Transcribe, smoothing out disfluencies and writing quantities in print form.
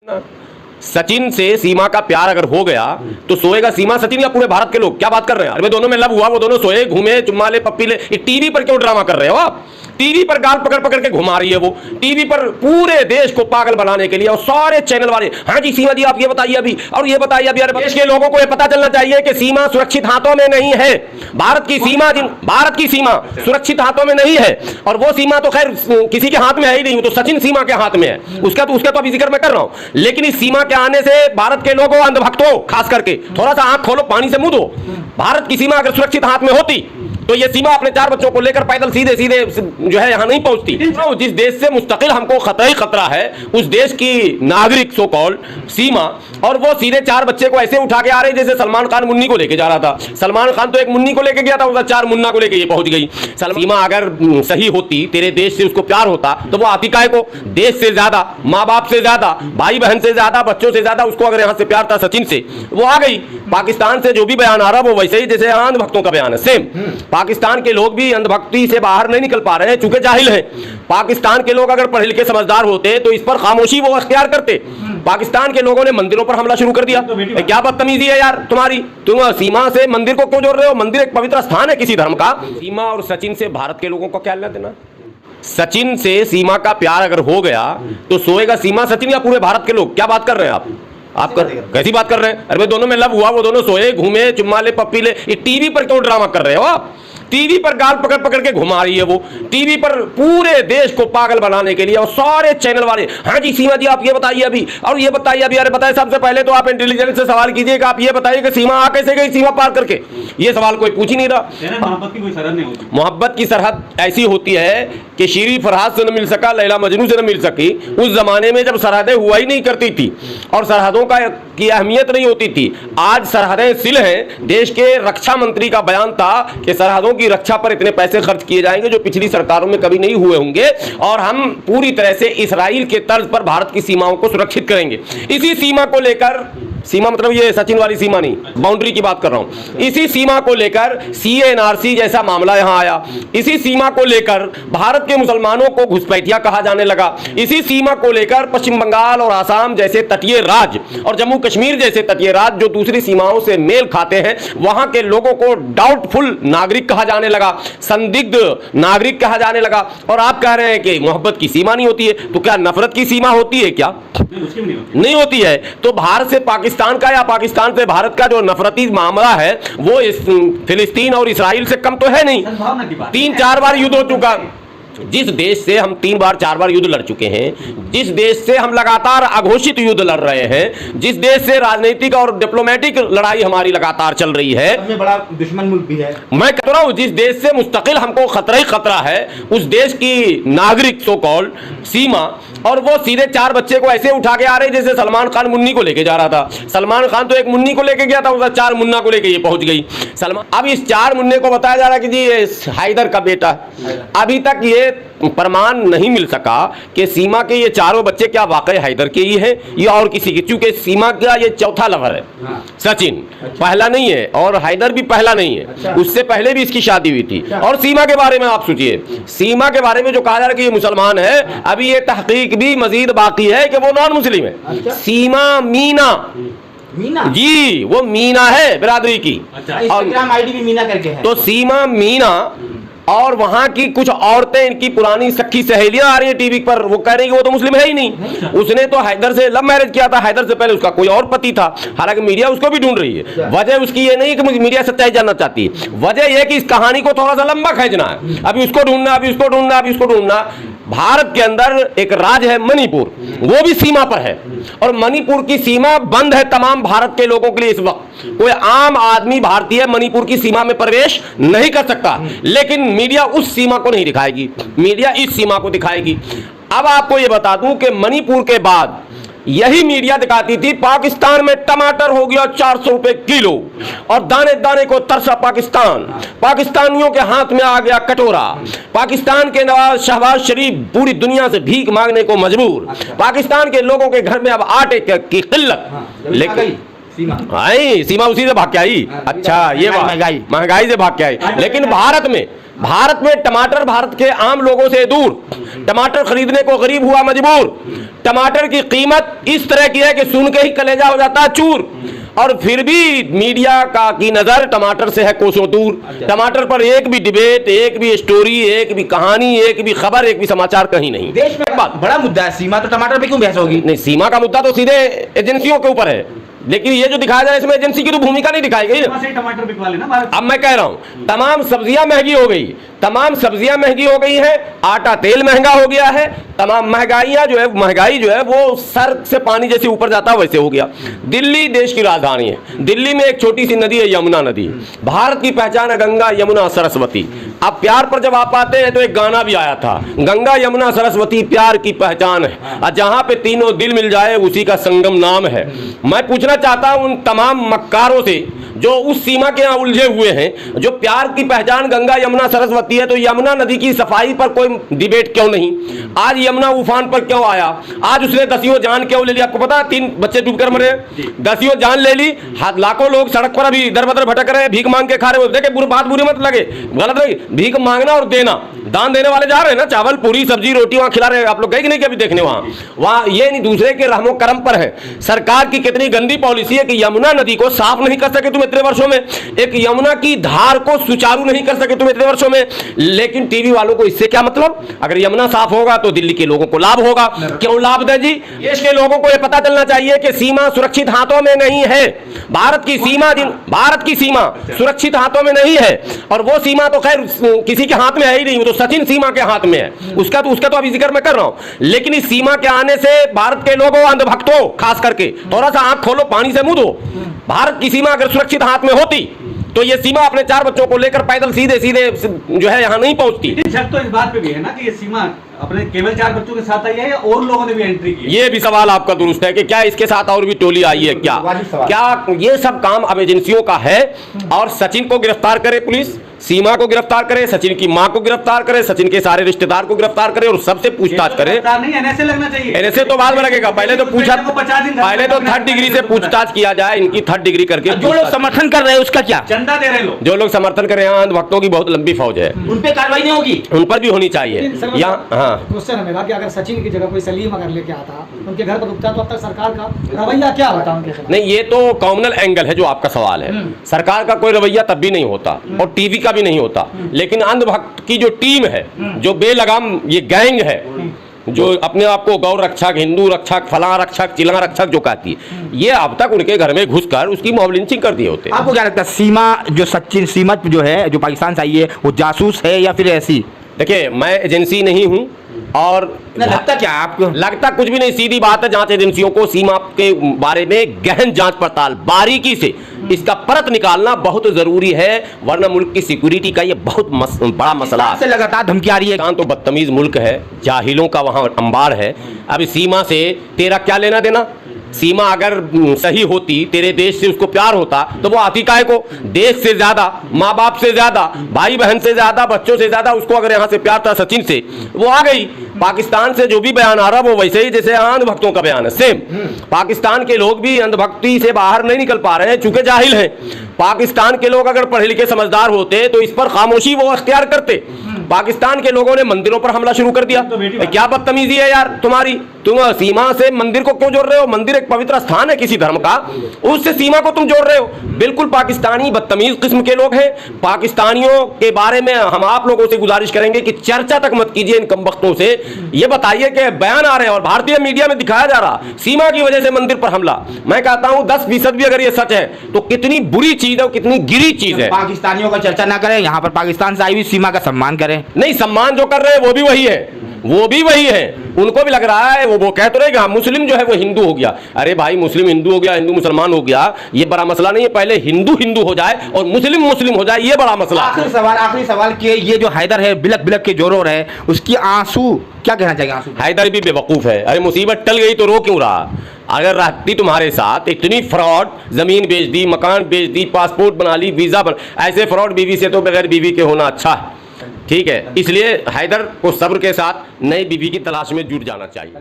सचिन से सीमा का प्यार अगर हो गया तो सोएगा सीमा सचिन या पूरे भारत के लोग? क्या बात कर रहे हैं? अरे दोनों में लव हुआ, वो दोनों सोए, घूमे, चुम्मा ले, पप्पी ले। ये टीवी पर क्यों ड्रामा कर रहे हो आप? टीवी पर गाल पकड़ पकड़ के घुमा रही है वो, टीवी पर पूरे देश को पागल बनाने के लिए। और सारे चैनल वाले, हाँ जी सीमा जी आप ये बताइए अभी, और ये बताइए अभी। अरे देश के लोगों को ये पता चलना चाहिए कि सीमा सुरक्षित हाथों में नहीं है। भारत की सीमा सुरक्षित हाथों में नहीं है। और वो सीमा तो खैर किसी के हाथ में है ही नहीं, तो सचिन सीमा के हाथ में है। उसका तो अभी जिक्र मैं कर रहा हूं। लेकिन इस सीमा के आने से भारत के लोगों, अंधभक्तों खास करके, थोड़ा सा आंख खोलो, पानी से मुंह धो। भारत की सीमा अगर सुरक्षित हाथ में होती तो ये सीमा अपने 4 बच्चों को लेकर पैदल सीधे सीधे जो है यहां नहीं पहुंचती। जिस देश से मुस्तकिल हमको खतरा ही खतरा है, उस देश की नागरिक सो कॉल्ड सीमा, और वो सीधे 4 बच्चे को ऐसे उठा के आ रहे जैसे सलमान खान मुन्नी को लेके जा रहा था। सलमान खान तो एक मुन्नी को लेके गया था, उसका 4 मुन्ना को लेके ये पहुंच गई। सीमा अगर सही होती, तेरे देश से उसको प्यार होता, तो वो आती काहे को? देश से ज्यादा, माँ बाप से ज्यादा, भाई बहन से ज्यादा, बच्चों से ज्यादा उसको अगर यहां से प्यार था सचिन से, वो आ गई। पाकिस्तान से जो भी बयान आ रहा वो वैसे ही जैसे अंधभक्तों का बयान है, सेम। पाकिस्तान के लोग भी अंधभक्ति से बाहर नहीं निकल पा रहे हैं, चूंकि जाहिल हैं। पाकिस्तान के लोग अगर पढ़े लिखे समझदार होते तो इस पर खामोशी वो अख्तियार करते। पाकिस्तान के लोगों ने मंदिरों पर हमला शुरू कर दिया। क्या बदतमीजी है यार तुम्हारी? तुम सीमा से मंदिर को क्यों जोड़ रहे हो? मंदिर एक पवित्र स्थान है किसी धर्म का। सीमा और सचिन से भारत के लोगों को क्या लेना देना? सचिन से सीमा का प्यार अगर हो गया तो सोएगा सीमा सचिन या पूरे भारत के लोग? क्या बात कर रहे हैं आप कैसी बात कर रहे हैं? अरे दोनों में लव हुआ, वो दोनों सोए, घूमे, चुम्मा ले, पप्पी ले। ये टीवी पर क्यों ड्रामा कर रहे हो आप? टीवी पर गाल पकड़ पकड़ के घुमा रही है वो, टीवी पर पूरे देश को पागल बनाने के लिए। और सारे चैनल वाले, हाँ जी सीमा जी आप ये बताइए अभी, और ये बताइए अभी। अरे बताइए, सबसे पहले तो आप इंटेलिजेंस से सवाल कीजिए कि आप ये बताइए कि सीमा आ कैसे गई, सीमा पार करके? ये सवाल कोई पूछ ही नहीं रहा। मोहब्बत की कोई सरहद नहीं होती। मोहब्बत की सरहद ऐसी होती है कि शीरी फरहाद से न मिल सका, लैला मजनू से न मिल सकी। उस जमाने में जब सरहदें हुआ ही नहीं करती थी और सरहदों की अहमियत नहीं होती थी। आज सरहदें सिल हैं। देश के रक्षा मंत्री का बयान था कि सरहदों की रक्षा पर इतने पैसे खर्च किए जाएंगे जो पिछली सरकारों में कभी नहीं हुए होंगे, और हम पूरी तरह से इजराइल के तर्ज पर भारत की सीमाओं को सुरक्षित करेंगे। इसी सीमा को लेकर, सीमा मतलब ये सचिन वाली सीमा नहीं, बाउंड्री की बात कर रहा हूं। इसी सीमा को लेकर CANRC जैसा मामला यहां आया। इसी सीमा को लेकर भारत के मुसलमानों को घुसपैठिया कहा जाने लगा। इसी सीमा को लेकर पश्चिम बंगाल और आसाम जैसे तटीय राज्य और जम्मू कश्मीर जैसे तटीय राज्य जो दूसरी सीमाओं से मेल खाते हैं, वहां के लोगों को डाउटफुल नागरिक कहा जाने लगा, संदिग्ध नागरिक कहा जाने लगा। और आप कह रहे हैं कि मोहब्बत की सीमा नहीं होती है, तो क्या नफरत की सीमा होती है? क्या नहीं होती है। तो भारत से पाकिस्तान का या पाकिस्तान से भारत का जो नफरती मामला है वो इस फिलिस्तीन और इसराइल से कम तो है नहीं। 3-4 बार युद्ध हो चुका। जिस देश से हम 3-4 बार युद्ध लड़ चुके हैं, जिस देश से हम लगातार अघोषित युद्ध लड़ रहे हैं, जिस देश से राजनीतिक और डिप्लोमेटिक लड़ाई हमारी लगातार चल रही है, सबसे बड़ा दुश्मन मुल्क भी है। मैं कह रहा हूं जिस देश से मुस्तकिल हमको खतरा ही खतरा है, उस देश की नागरिक सो कॉल्ड सीमा, और वो सीधे 4 बच्चे को ऐसे उठा के आ रहे जैसे सलमान खान मुन्नी को लेके जा रहा था। सलमान खान तो एक मुन्नी को लेके गया था, उसका 4 मुन्ना को लेके ये पहुंच गई। अब इस 4 मुन्ने को बताया जा रहा है कि जी ये हैदर का बेटा। अभी तक ये प्रमाण नहीं मिल सका कि सीमा के ये 4 बच्चे क्या वाकई हैदर के ही हैं या और किसी के, क्योंकि सीमा का ये चौथा लवर है। सचिन पहला नहीं है और हैदर भी पहला नहीं है। उससे पहले भी इसकी शादी हुई थी। और सीमा के बारे में आप सोचिए, सीमा के बारे में जो कहा जा रहा है कि ये मुसलमान है, अभी ये तहकीक भी मजीद बाकी है कि वो नॉन मुस्लिम है। सीमा मीना जी, वो मीना है बिरादरी की। इंस्टाग्राम आईडी भी मीना करके है। तो सीमा मीना और वहां की कुछ औरतें, इनकी पुरानी सखी सहेलियां आ रही है टीवी पर, वो कह रही है कि वो तो मुस्लिम है ही नहीं। उसने तो हैदर से लव मैरिज किया था, हैदर से पहले उसका कोई और पति था। हालांकि मीडिया उसको भी ढूंढ रही है। वजह उसकी ये नहीं कि मीडिया सच्चाई जानना चाहती है, वजह यह कि इस कहानी को थोड़ा सा लंबा खींचना है। अभी उसको ढूंढना, अभी उसको ढूंढना, अभी उसको ढूंढना। भारत के अंदर एक राज्य है मणिपुर, वो भी सीमा पर है, और मणिपुर की सीमा बंद है तमाम भारत के लोगों के लिए। इस वक्त कोई आम आदमी भारतीय मणिपुर की सीमा में प्रवेश नहीं कर सकता, लेकिन मीडिया उस सीमा को नहीं दिखाएगी, मीडिया इस सीमा को दिखाएगी। अब आपको यह बता दूं कि मणिपुर के बाद यही मीडिया दिखाती थी पाकिस्तान में टमाटर हो गया 400 रुपए किलो, और दाने दाने को तरसा पाकिस्तान, पाकिस्तानियों के हाथ में आ गया कटोरा। पाकिस्तान के नवाज शहबाज शरीफ पूरी दुनिया से भीख मांगने को मजबूर। पाकिस्तान के लोगों के घर में अब आटे की किल्लत। लेकिन सीमा उसी से भाग के आई। अच्छा, ये महंगाई से भाग के आई। लेकिन भारत में टमाटर भारत के आम लोगों से दूर, टमाटर खरीदने को गरीब हुआ मजबूर, टमाटर की कीमत इस तरह की है कि सुन के ही कलेजा हो जाता है चूर, और फिर भी मीडिया की नजर टमाटर से है कोसों दूर। टमाटर पर एक भी डिबेट, एक भी स्टोरी, एक भी कहानी, एक भी खबर, एक भी समाचार कहीं नहीं। देश में बड़ा मुद्दा है सीमा, तो टमाटर पे क्यों बहस होगी? नहीं, सीमा का मुद्दा तो सीधे एजेंसियों के ऊपर है, लेकिन ये जो दिखाया जा रहा है इसमें एजेंसी की तो भूमिका नहीं दिखाई गई ना। टमाटर बिकवा लेना भारत। अब मैं कह रहा हूं तमाम सब्जियां महंगी हो गई, तमाम सब्जियां महंगी हो गई हैं, आटा तेल महंगा हो गया है, तमाम महंगाई जो है वो सर से पानी जैसे ऊपर जाता है वैसे हो गया। दिल्ली देश की राजधानी है, दिल्ली में एक छोटी सी नदी है यमुना नदी, भारत की पहचान है गंगा यमुना सरस्वती। अब प्यार पर जब आप आते हैं तो एक गाना भी आया था, गंगा यमुना सरस्वती प्यार की पहचान है, और जहां पे तीनों दिल मिल जाए उसी का संगम नाम है। मैं पूछना चाहता हूं उन तमाम मक्कारों से जो उस सीमा के यहाँ उलझे हुए हैं, जो प्यार की पहचान गंगा यमुना सरस्वती है, तो यमुना नदी की सफाई पर कोई डिबेट क्यों नहीं? आज यमुना उफान पर क्यों आया? आज उसने दसियों जान क्यों ले ली? आपको पता 3 बच्चे डूबकर मरे, दसियों जान ले ली, लाखों लोग सड़क पर अभी इधर उधर भटक रहे हैं, भीख मांग के खा रहे हो। देखिए बात बुरी मत लगे, गलत नहीं, भीख मांगना और देना, दान देने वाले जा रहे हैं ना, चावल पूरी सब्जी रोटी वहां खिला रहे हैं। आप लोग गए कि नहीं कभी देखने वहां ये नहीं, दूसरे के रहमो करम पर है। सरकार की कितनी गंदी पॉलिसी है कि यमुना नदी को साफ नहीं कर सके तुम इतने वर्षों में, एक यमुना की धार को सुचारू नहीं कर सके तुम इतने वर्षों में। लेकिन टीवी वालों को इससे क्या मतलब? अगर यमुना साफ होगा तो दिल्ली के लोगों को लाभ होगा। क्यों लाभ दे जी? देश के लोगों को यह पता चलना चाहिए कि सीमा सुरक्षित हाथों में नहीं है। भारत की सीमा सुरक्षित हाथों में नहीं है, और वो सीमा तो खैर किसी के हाथ में है ही नहीं, वो तो सचिन सीमा के हाथ में है, उसका तो अभी जिक्र मैं कर रहा हूं। लेकिन इस सीमा के आने से भारत के लोगों, अंधभक्तों खास करके, थोड़ा सा आंख खोलो, पानी से मुंह धो। भारत की सीमा अगर सुरक्षित हाथ में होती तो ये सीमा अपने 4 बच्चों को लेकर पैदल सीधे जो है यहाँ नहीं पहुंचती। शक तो इस बात पे भी है ना कि ये सीमा अपने केवल 4 बच्चों के साथ आई है या और लोगों ने भी एंट्री की? ये भी सवाल आपका दुरुस्त है कि क्या इसके साथ और भी टोली आई है क्या ये सब काम अब एजेंसियों का है। और सचिन को गिरफ्तार करे पुलिस, सीमा को गिरफ्तार करे, सचिन की मां को गिरफ्तार करे, सचिन के सारे रिश्तेदार को गिरफ्तार करे और सबसे पूछताछ करे। एनएसए लगना चाहिए। एनएसए तो बाद में लगेगा, पहले तो 3rd डिग्री से पूछताछ किया जाए, इनकी 3rd डिग्री करके। जो लोग समर्थन कर रहे हैं उसका क्या? चंदा दे रहे लोग, जो लोग समर्थन कर रहे हैं, भक्तों की बहुत लंबी फौज है, उन पे कार्रवाई नहीं होगी? उन पर भी होनी चाहिए। क्वेश्चन है मेरा कि अगर सचिन की जगह कोई सलीम अगर लेके आता, उनके घर पर रुकता, तो अब तक सरकार का रवैया क्या होता उनके खिलाफ? नहीं, ये तो कॉमनल एंगल है जो आपका सवाल है। सरकार का कोई रवैया तब भी नहीं होता और टीवी का भी नहीं होता, लेकिन अंधभक्त की जो टीम है, जो बेलगाम ये गैंग है, जो अपने आप को गौ रक्षक, हिंदू रक्षक, फला रक्षक, चिला रक्षक जो कहती है, ये अब तक उनके घर में घुसकर उसकी मॉब लिंचिंग कर दिए होते। आपको क्या लगता है सीमा जो है, जो पाकिस्तान से आई है, वो जासूस है या फिर ऐसी? देखिए, मैं एजेंसी नहीं हूं और लगता क्या आपको? लगता कुछ भी नहीं, सीधी बात है। जांच एजेंसियों को सीमा के बारे में गहन जांच पड़ताल बारीकी से इसका परत निकालना बहुत जरूरी है, वरना मुल्क की सिक्योरिटी का ये बहुत बड़ा मसला है। लगातार धमकी आ रही है। तो बदतमीज मुल्क है, जाहिलों का वहां अंबार है। अब सीमा से तेरा क्या लेना देना? सीमा अगर सही होती, तेरे देश से उसको प्यार होता, तो वो आती काहे को? देश से ज्यादा, माँ बाप से ज्यादा, भाई बहन से ज्यादा, बच्चों से ज्यादा उसको अगर यहाँ से प्यार था सचिन से, वो आ गई। पाकिस्तान से जो भी बयान आ रहा वो वैसे ही जैसे अंधभक्तों का बयान है, सेम। पाकिस्तान के लोग भी अंधभक्ति से बाहर नहीं निकल पा रहे हैं चूंकि जाहिल हैं। पाकिस्तान के लोग अगर पढ़े लिखे समझदार होते तो इस पर खामोशी वो अख्तियार करते। पाकिस्तान के लोगों ने मंदिरों पर हमला शुरू कर दिया। क्या बदतमीजी है यार तुम्हारी? तुम सीमा से मंदिर को क्यों जोड़ रहे हो? मंदिर एक पवित्र स्थान है किसी धर्म का, उससे सीमा को तुम जोड़ रहे हो। बिल्कुल पाकिस्तानी बदतमीज किस्म के लोग हैं। पाकिस्तानियों के बारे में हम आप लोगों से गुजारिश करेंगे कि चर्चा तक मत कीजिए इन कमबख्तों से। ये बताइए कि बयान आ रहे हैं और भारतीय मीडिया में दिखाया जा रहा सीमा की वजह से मंदिर पर हमला। मैं कहता हूं 10% भी अगर ये सच है तो कितनी बुरी चीज है, कितनी गिरी चीज है। पाकिस्तानियों का चर्चा ना करें, यहाँ पर पाकिस्तान से आई हुई सीमा का सम्मान करें। नहीं, सम्मान जो कर रहे हैं वो भी वही है, उनको भी लग रहा है, वो कह तो रहेगा मुस्लिम जो है वो हिंदू हो गया। अरे भाई, मुस्लिम हिंदू हो गया, हिंदू मुसलमान हो गया, ये बड़ा मसला नहीं है। पहले हिंदू हो जाए और मुस्लिम हो जाए, ये बड़ा मसला। आखिरी सवाल कि ये जो हैदर है बिलक के जोरो रहे, उसकी आंसू क्या कहना चाहिए? आंसू हैदर भी बेवकूफ है। अरे मुसीबत टल गई तो रो क्यों रहा? अगर रहती तुम्हारे साथ इतनी फ्रॉड, जमीन बेच दी, मकान बेच दी, पासपोर्ट बना ली, वीजा ऐसे फ्रॉड बीवी से तो बगैर बीवी के होना अच्छा है, ठीक है। इसलिए हैदर को सब्र के साथ नई बीवी की तलाश में जुट जाना चाहिए।